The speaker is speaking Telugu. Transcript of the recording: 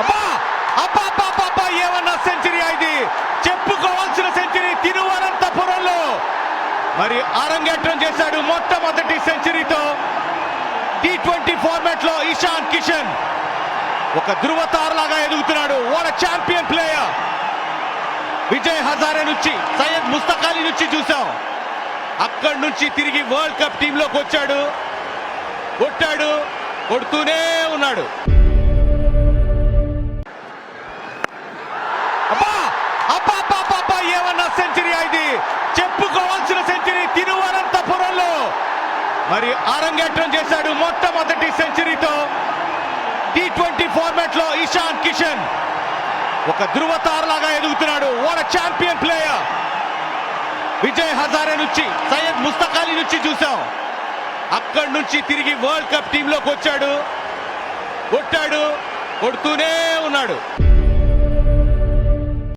అబ్బా అబ్బా అబ్బా అబ్బా అబ్బా, ఏమన్నా సెంచరీ ఇది, చెప్పుకోవాల్సిన సెంచరీ తిరువనంతపురంలో మరి అరంగేట్రం చేశాడు మొట్టమొదటి సెంచరీతో. T20 ఫార్మాట్ లో ఇషాన్ కిషన్ ఒక ధృవతారలాగా ఎదుగుతున్నాడు. What a champion player. Vijay Hazare నుంచి, సయ్యద్ ముస్తక్ అలీ నుంచి చూసాం. అక్కడి నుంచి తిరిగి వరల్డ్ కప్ టీంలోకి వచ్చాడు, కొట్టాడు, కొడుతూనే ఉన్నాడు. అబ్బా అబ్బా అబ్బా అబ్బా అబ్బా, ఏమన్నా సెంచరీ ఇది, చెప్పుకోవాల్సిన సెంచరీ తిరువనంతపురంలో మరి అరంగేట్రం చేశాడు మొట్టమొదటి సెంచరీతో. T20 ఫార్మాట్ లో ఇషాన్ కిషన్ ఒక ధృవతారలాగా ఎదుగుతున్నాడు. What a champion player. Vijay Hazare నుంచి, సయ్యద్ ముస్తక్ అలీ నుంచి చూసాం. అక్కడి నుంచి తిరిగి వరల్డ్ కప్ టీంలోకి వచ్చాడు, కొట్టాడు, కొడుతూనే ఉన్నాడు.